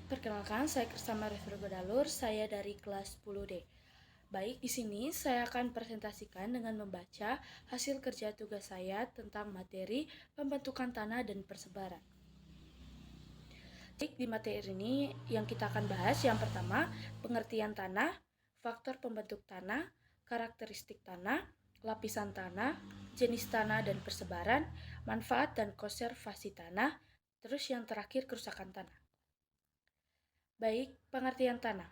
Perkenalkan, saya Kersama Refrigo Dalur, saya dari kelas 10D. Baik, di sini saya akan presentasikan dengan membaca hasil kerja tugas saya tentang materi pembentukan tanah dan persebaran. Di materi ini yang kita akan bahas yang pertama, pengertian tanah, faktor pembentuk tanah, karakteristik tanah, lapisan tanah, jenis tanah dan persebaran, manfaat dan konservasi tanah, terus yang terakhir kerusakan tanah. Baik, pengertian tanah.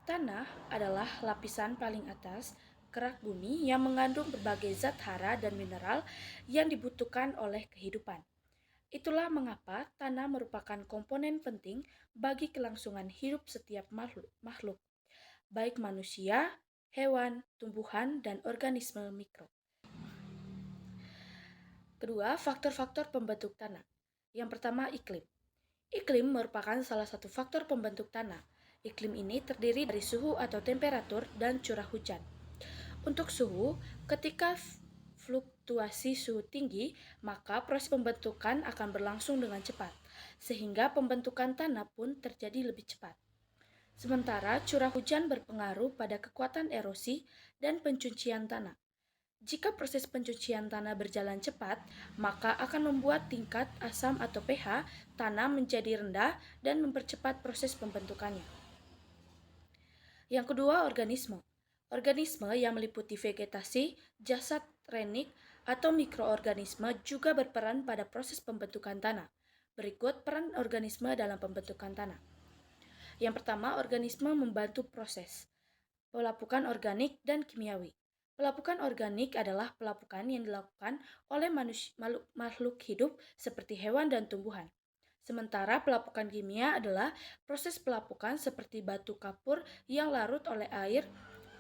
Tanah adalah lapisan paling atas kerak bumi yang mengandung berbagai zat hara dan mineral yang dibutuhkan oleh kehidupan. Itulah mengapa tanah merupakan komponen penting bagi kelangsungan hidup setiap makhluk, baik manusia, hewan, tumbuhan, dan organisme mikro. Kedua, faktor-faktor pembentuk tanah. Yang pertama, iklim. Iklim merupakan salah satu faktor pembentuk tanah. Iklim ini terdiri dari suhu atau temperatur dan curah hujan. Untuk suhu, ketika fluktuasi suhu tinggi, maka proses pembentukan akan berlangsung dengan cepat, sehingga pembentukan tanah pun terjadi lebih cepat. Sementara curah hujan berpengaruh pada kekuatan erosi dan pencucian tanah. Jika proses pencucian tanah berjalan cepat, maka akan membuat tingkat asam atau pH tanah menjadi rendah dan mempercepat proses pembentukannya. Yang kedua, organisme. Organisme yang meliputi vegetasi, jasad renik, atau mikroorganisme juga berperan pada proses pembentukan tanah. Berikut peran organisme dalam pembentukan tanah. Yang pertama, organisme membantu proses pelapukan organik dan kimiawi. Pelapukan organik adalah pelapukan yang dilakukan oleh makhluk hidup seperti hewan dan tumbuhan. Sementara pelapukan kimia adalah proses pelapukan seperti batu kapur yang larut oleh air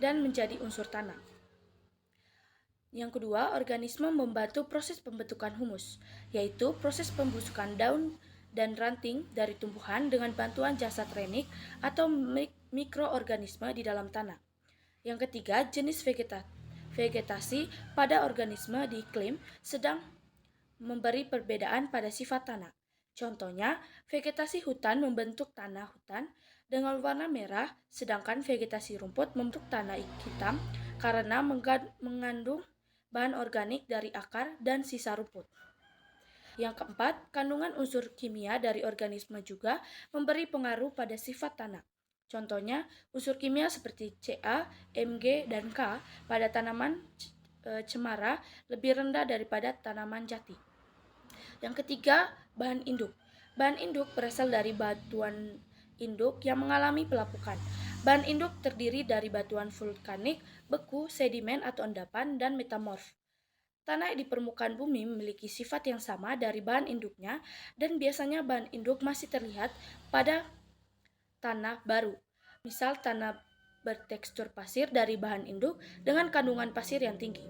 dan menjadi unsur tanah. Yang kedua, organisme membantu proses pembentukan humus, yaitu proses pembusukan daun dan ranting dari tumbuhan dengan bantuan jasad renik atau mikroorganisme di dalam tanah. Yang ketiga, jenis vegetasi pada organisme di iklim sedang memberi perbedaan pada sifat tanah. Contohnya, vegetasi hutan membentuk tanah hutan dengan warna merah, sedangkan vegetasi rumput membentuk tanah hitam karena mengandung bahan organik dari akar dan sisa rumput. Yang keempat, kandungan unsur kimia dari organisme juga memberi pengaruh pada sifat tanah. Contohnya, unsur kimia seperti Ca, Mg, dan K pada tanaman cemara lebih rendah daripada tanaman jati. Yang ketiga, bahan induk. Bahan induk berasal dari batuan induk yang mengalami pelapukan. Bahan induk terdiri dari batuan vulkanik, beku, sedimen atau endapan, dan metamorf. Tanah di permukaan bumi memiliki sifat yang sama dari bahan induknya dan biasanya bahan induk masih terlihat pada tanah baru. Misal tanah bertekstur pasir dari bahan induk dengan kandungan pasir yang tinggi.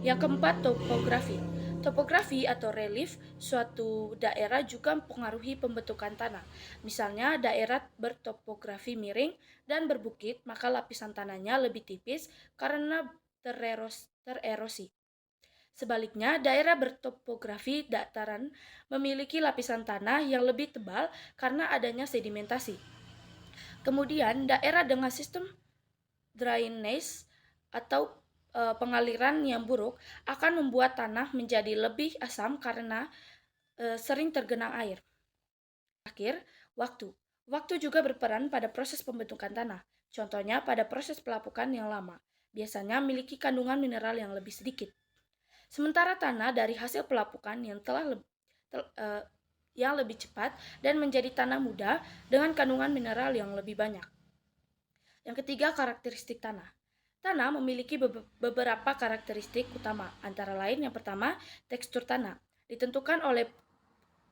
Yang keempat, topografi. Topografi atau relief suatu daerah juga mempengaruhi pembentukan tanah. Misalnya daerah bertopografi miring dan berbukit, maka lapisan tanahnya lebih tipis karena tererosi. Sebaliknya, daerah bertopografi dataran memiliki lapisan tanah yang lebih tebal karena adanya sedimentasi. Kemudian, daerah dengan sistem drainase atau pengaliran yang buruk akan membuat tanah menjadi lebih asam karena sering tergenang air. Terakhir, waktu. Waktu juga berperan pada proses pembentukan tanah. Contohnya pada proses pelapukan yang lama, biasanya memiliki kandungan mineral yang lebih sedikit. Sementara tanah dari hasil pelapukan yang lebih cepat dan menjadi tanah muda dengan kandungan mineral yang lebih banyak. Yang ketiga, karakteristik tanah. Tanah memiliki beberapa karakteristik utama, antara lain yang pertama, tekstur tanah. Ditentukan oleh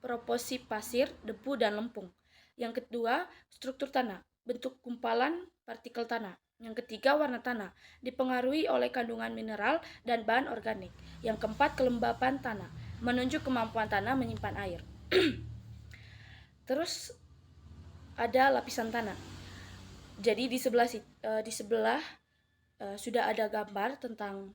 proporsi pasir, debu, dan lempung. Yang kedua, struktur tanah, bentuk gumpalan partikel tanah. Yang ketiga, warna tanah, dipengaruhi oleh kandungan mineral dan bahan organik. Yang keempat, kelembapan tanah, menunjuk kemampuan tanah menyimpan air. Terus ada lapisan tanah. Jadi di sebelah sudah ada gambar tentang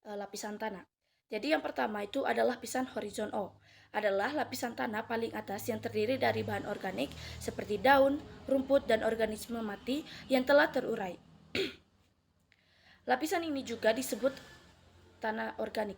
lapisan tanah. Jadi yang pertama itu adalah lapisan horizon O. Adalah lapisan tanah paling atas yang terdiri dari bahan organik seperti daun, rumput, dan organisme mati yang telah terurai. Lapisan ini juga disebut tanah organik.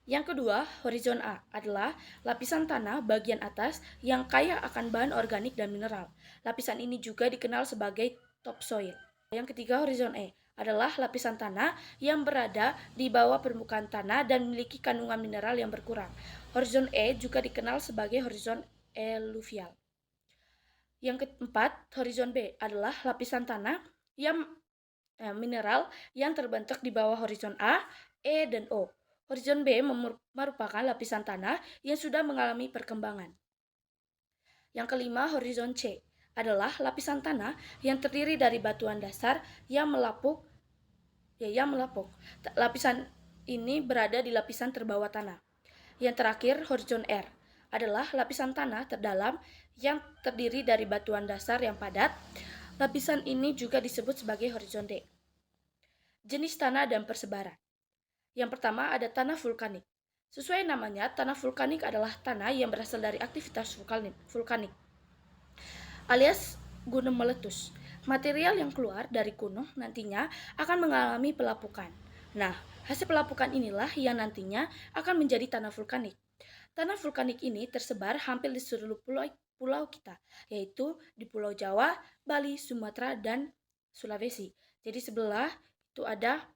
Yang kedua, horizon A adalah lapisan tanah bagian atas yang kaya akan bahan organik dan mineral. Lapisan ini juga dikenal sebagai topsoil. Yang ketiga, horizon E adalah lapisan tanah yang berada di bawah permukaan tanah dan memiliki kandungan mineral yang berkurang. Horizon E juga dikenal sebagai horizon eluvial. Yang keempat, horizon B adalah lapisan tanah yang mineral yang terbentuk di bawah horizon A, E, dan O. Horizon B merupakan lapisan tanah yang sudah mengalami perkembangan. Yang kelima, horizon C adalah lapisan tanah yang terdiri dari batuan dasar yang melapuk. Lapisan ini berada di lapisan terbawah tanah. Yang terakhir, horizon R adalah lapisan tanah terdalam yang terdiri dari batuan dasar yang padat. Lapisan ini juga disebut sebagai horizon D. Jenis tanah dan persebaran. Yang pertama ada tanah vulkanik. Sesuai namanya, tanah vulkanik adalah tanah yang berasal dari aktivitas vulkanik alias gunung meletus. Material yang keluar dari gunung nantinya akan mengalami pelapukan. Nah, hasil pelapukan inilah yang nantinya akan menjadi tanah vulkanik. Tanah vulkanik ini tersebar hampir di seluruh pulau kita, yaitu di Pulau Jawa, Bali, Sumatera, dan Sulawesi. Jadi sebelah itu ada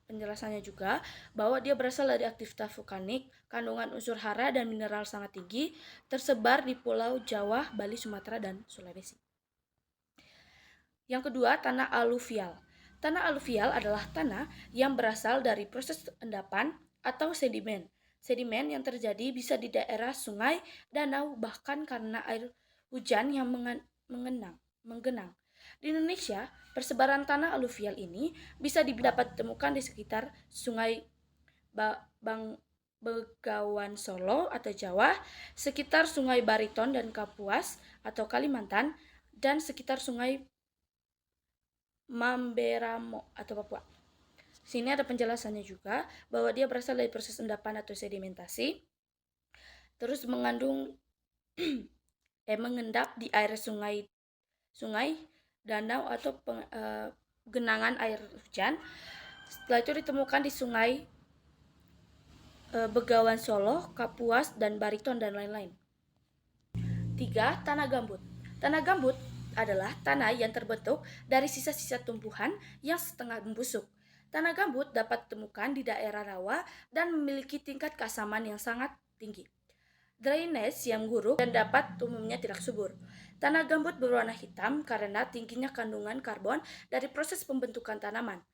penjelasannya juga bahwa dia berasal dari aktivitas vulkanik, kandungan unsur hara dan mineral sangat tinggi, tersebar di Pulau Jawa, Bali, Sumatera, dan Sulawesi. Yang kedua, tanah aluvial. Tanah aluvial adalah tanah yang berasal dari proses endapan atau sedimen. Sedimen yang terjadi bisa di daerah sungai, danau, bahkan karena air hujan yang menggenang. Di Indonesia, persebaran tanah aluvial ini bisa dapat ditemukan di sekitar Sungai Begawan Solo atau Jawa, sekitar Sungai Bariton dan Kapuas atau Kalimantan, dan sekitar Sungai Mamberamo atau Papua. Sini ada penjelasannya juga bahwa dia berasal dari proses endapan atau sedimentasi, terus mengendap di air sungai, danau atau genangan air hujan. Setelah itu ditemukan di Sungai Begawan Solo, Kapuas, dan Bariton, dan lain-lain. 3. Tanah gambut. Tanah gambut adalah tanah yang terbentuk dari sisa-sisa tumbuhan yang setengah membusuk. Tanah gambut dapat ditemukan di daerah rawa dan memiliki tingkat keasaman yang sangat tinggi. Drainase yang buruk dan dapat umumnya tidak subur. Tanah gambut berwarna hitam karena tingginya kandungan karbon dari proses pembentukan tanaman.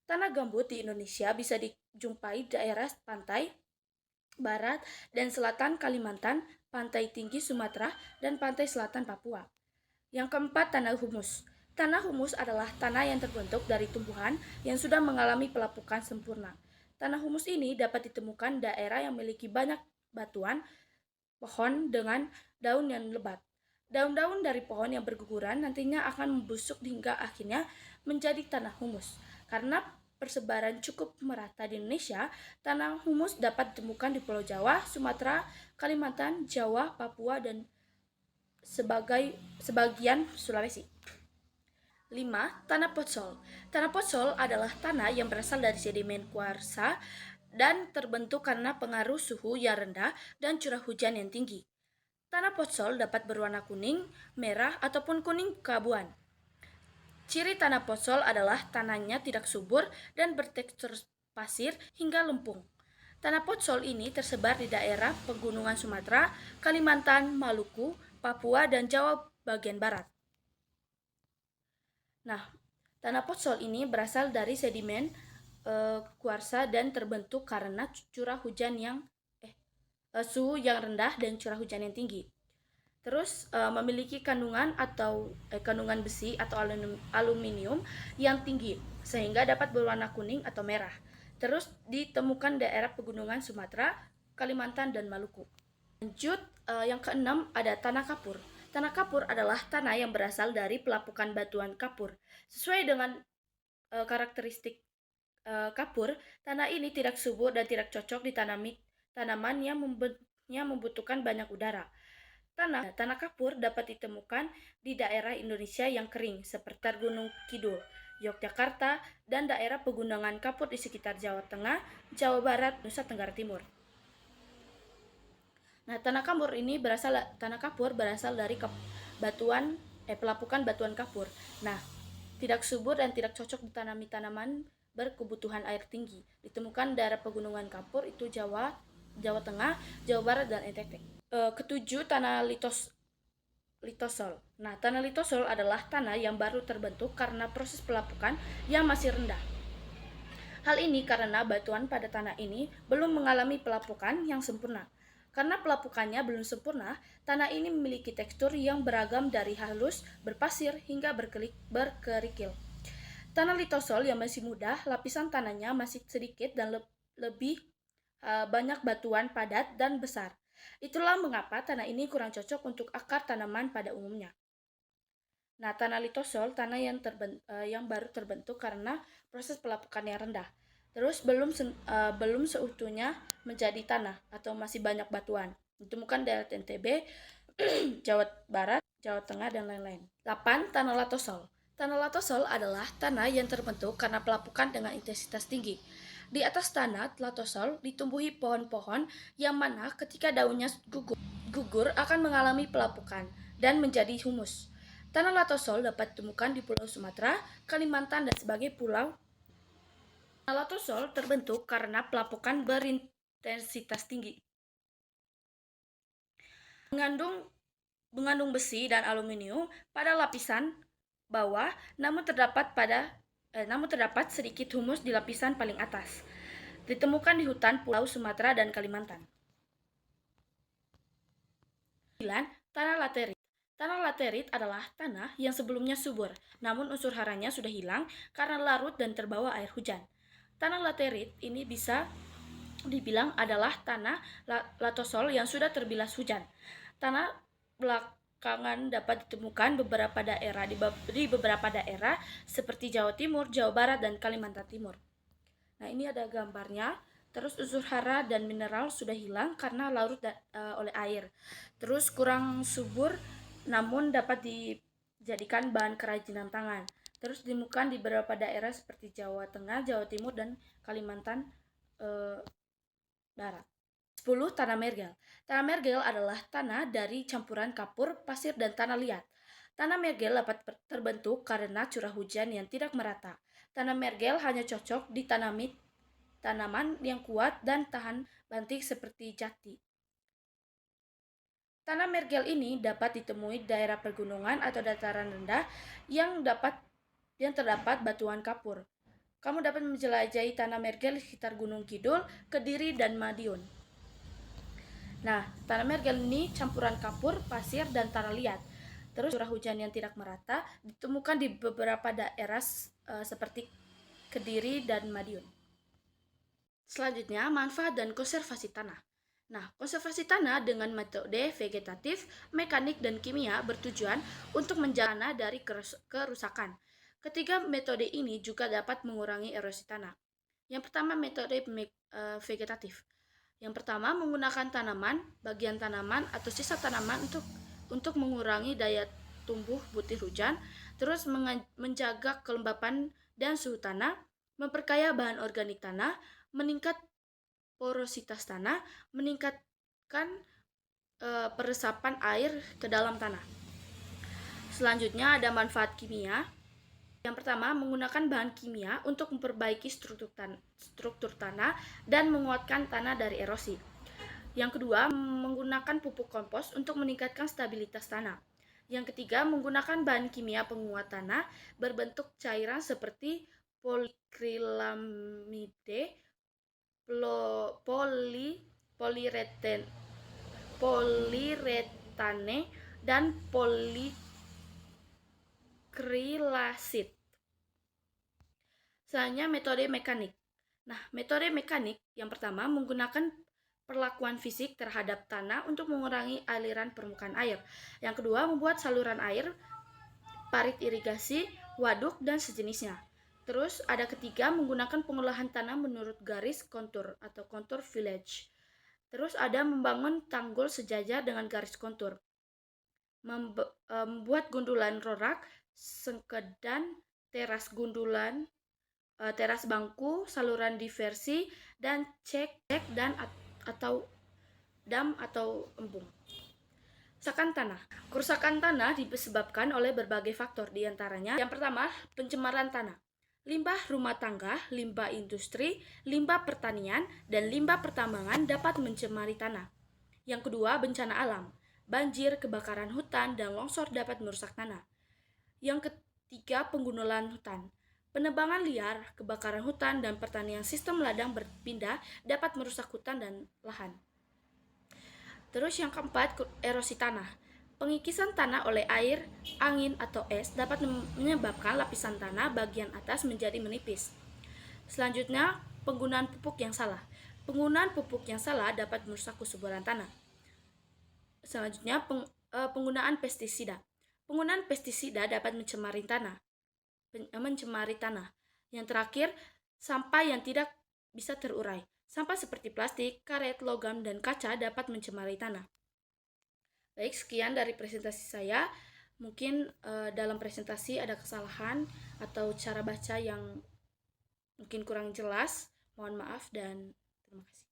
Tanah gambut di Indonesia bisa dijumpai di daerah pantai barat dan selatan Kalimantan, pantai tinggi Sumatera, dan pantai selatan Papua. Yang keempat, tanah humus. Tanah humus adalah tanah yang terbentuk dari tumbuhan yang sudah mengalami pelapukan sempurna. Tanah humus ini dapat ditemukan daerah yang memiliki banyak batuan, pohon dengan daun yang lebat. Daun-daun dari pohon yang berguguran nantinya akan membusuk hingga akhirnya menjadi tanah humus. Karena persebaran cukup merata di Indonesia, tanah humus dapat ditemukan di Pulau Jawa, Sumatera, Kalimantan, Jawa, Papua, dan sebagian Sulawesi. 5. Tanah potsol. Tanah potsol adalah tanah yang berasal dari sedimen kuarsa dan terbentuk karena pengaruh suhu yang rendah dan curah hujan yang tinggi. Tanah potsol dapat berwarna kuning, merah, ataupun kuning keabuan. Ciri tanah potsol adalah tanahnya tidak subur dan bertekstur pasir hingga lempung. Tanah potsol ini tersebar di daerah pegunungan Sumatera, Kalimantan, Maluku, Papua, dan Jawa bagian barat. Nah, tanah potsol ini berasal dari sedimen kuarsa dan terbentuk karena suhu yang rendah dan curah hujan yang tinggi. Terus memiliki kandungan besi atau aluminium yang tinggi sehingga dapat berwarna kuning atau merah. Terus ditemukan daerah pegunungan Sumatera, Kalimantan, dan Maluku. Lanjut, yang keenam ada tanah kapur. Tanah kapur adalah tanah yang berasal dari pelapukan batuan kapur. Sesuai dengan karakteristik kapur, tanah ini tidak subur dan tidak cocok ditanami tanaman yang membutuhkan banyak udara. Tanah kapur dapat ditemukan di daerah Indonesia yang kering seperti Gunung Kidul, Yogyakarta, dan daerah pegunungan kapur di sekitar Jawa Tengah, Jawa Barat, Nusa Tenggara Timur. Nah, tanah kapur berasal dari pelapukan batuan kapur. Nah, tidak subur dan tidak cocok ditanami tanaman berkebutuhan air tinggi. Ditemukan daerah pegunungan kapur itu Jawa Tengah, Jawa Barat, dan NTT. Ketujuh, tanah litosol. Nah, tanah litosol adalah tanah yang baru terbentuk karena proses pelapukan yang masih rendah. Hal ini karena batuan pada tanah ini belum mengalami pelapukan yang sempurna. Karena pelapukannya belum sempurna, tanah ini memiliki tekstur yang beragam dari halus, berpasir, hingga berkerikil. Tanah litosol yang masih muda, lapisan tanahnya masih sedikit dan lebih banyak batuan padat dan besar. Itulah mengapa tanah ini kurang cocok untuk akar tanaman pada umumnya. Nah, tanah litosol, tanah yang baru terbentuk karena proses pelapukan yang rendah. Terus belum seutuhnya menjadi tanah atau masih banyak batuan. Ditemukan daerah NTB, Jawa Barat, Jawa Tengah, dan lain-lain. 8. Tanah latosol. Tanah latosol adalah tanah yang terbentuk karena pelapukan dengan intensitas tinggi. Di atas tanah latosol ditumbuhi pohon-pohon yang mana ketika daunnya gugur akan mengalami pelapukan dan menjadi humus. Tanah latosol dapat ditemukan di Pulau Sumatera, Kalimantan, dan sebagai pulau. Tanah latosol terbentuk karena pelapukan berintensitas tinggi. Mengandung besi dan aluminium pada lapisan bawah, namun terdapat sedikit humus di lapisan paling atas. Ditemukan di hutan Pulau Sumatera dan Kalimantan. 9. Tanah laterit. Tanah laterit adalah tanah yang sebelumnya subur, namun unsur haranya sudah hilang karena larut dan terbawa air hujan. Tanah laterit ini bisa dibilang adalah tanah latosol yang sudah terbilas hujan. Tanah belakangan dapat ditemukan di beberapa daerah seperti Jawa Timur, Jawa Barat, dan Kalimantan Timur. Nah, ini ada gambarnya. Terus unsur hara dan mineral sudah hilang karena larut oleh air. Terus kurang subur namun dapat dijadikan bahan kerajinan tangan. Terus ditemukan di beberapa daerah seperti Jawa Tengah, Jawa Timur, dan Kalimantan Barat. 10. Tanah mergel. Tanah mergel adalah tanah dari campuran kapur, pasir, dan tanah liat. Tanah mergel dapat terbentuk karena curah hujan yang tidak merata. Tanah mergel hanya cocok ditanami tanaman yang kuat dan tahan banting seperti jati. Tanah mergel ini dapat ditemui di daerah pegunungan atau dataran rendah yang terdapat batuan kapur. Kamu dapat menjelajahi tanah mergel di sekitar Gunung Kidul, Kediri, dan Madiun. Nah, tanah mergel ini campuran kapur, pasir, dan tanah liat. Terus curah hujan yang tidak merata ditemukan di beberapa daerah seperti Kediri dan Madiun. Selanjutnya, manfaat dan konservasi tanah. Nah, konservasi tanah dengan metode vegetatif, mekanik, dan kimia bertujuan untuk menjaga tanah dari kerusakan. Ketiga metode ini juga dapat mengurangi erosi tanah. Yang pertama, metode vegetatif. Yang pertama, menggunakan bagian tanaman atau sisa tanaman untuk mengurangi daya tumbuh butir hujan, terus menjaga kelembapan dan suhu tanah, memperkaya bahan organik tanah, meningkat porositas tanah, meningkatkan peresapan air ke dalam tanah. Selanjutnya ada manfaat kimia. Yang pertama, menggunakan bahan kimia untuk memperbaiki struktur tanah dan menguatkan tanah dari erosi. Yang kedua, menggunakan pupuk kompos untuk meningkatkan stabilitas tanah. Yang ketiga, menggunakan bahan kimia penguat tanah berbentuk cairan seperti polikrilamide, poliretane, dan polikrilasid. Selanjutnya, metode mekanik. Nah, metode mekanik yang pertama menggunakan perlakuan fisik terhadap tanah untuk mengurangi aliran permukaan air. Yang kedua, membuat saluran air, parit irigasi, waduk, dan sejenisnya. Terus ada ketiga, menggunakan pengolahan tanah menurut garis kontur atau kontur village. Terus ada membangun tanggul sejajar dengan garis kontur. Membuat gundulan rorak, sengkedan, teras gundulan, teras bangku, saluran diversi, dan cek dan atau dam atau embung. Kerusakan tanah. Kerusakan tanah disebabkan oleh berbagai faktor, diantaranya yang pertama, pencemaran tanah. Limbah rumah tangga, limbah industri, limbah pertanian, dan limbah pertambangan dapat mencemari tanah. Yang kedua, bencana alam. Banjir, kebakaran hutan, dan longsor dapat merusak tanah. Yang ketiga, penggundulan hutan. Penebangan liar, kebakaran hutan, dan pertanian sistem ladang berpindah dapat merusak hutan dan lahan. Terus yang keempat, erosi tanah. Pengikisan tanah oleh air, angin, atau es dapat menyebabkan lapisan tanah bagian atas menjadi menipis. Selanjutnya, penggunaan pupuk yang salah. Penggunaan pupuk yang salah dapat merusak kesuburan tanah. Selanjutnya, penggunaan pestisida. Penggunaan pestisida dapat mencemari tanah. Yang terakhir, sampah yang tidak bisa terurai. Sampah seperti plastik, karet, logam, dan kaca dapat mencemari tanah. Baik, sekian dari presentasi saya. Mungkin dalam presentasi ada kesalahan atau cara baca yang mungkin kurang jelas. Mohon maaf dan terima kasih.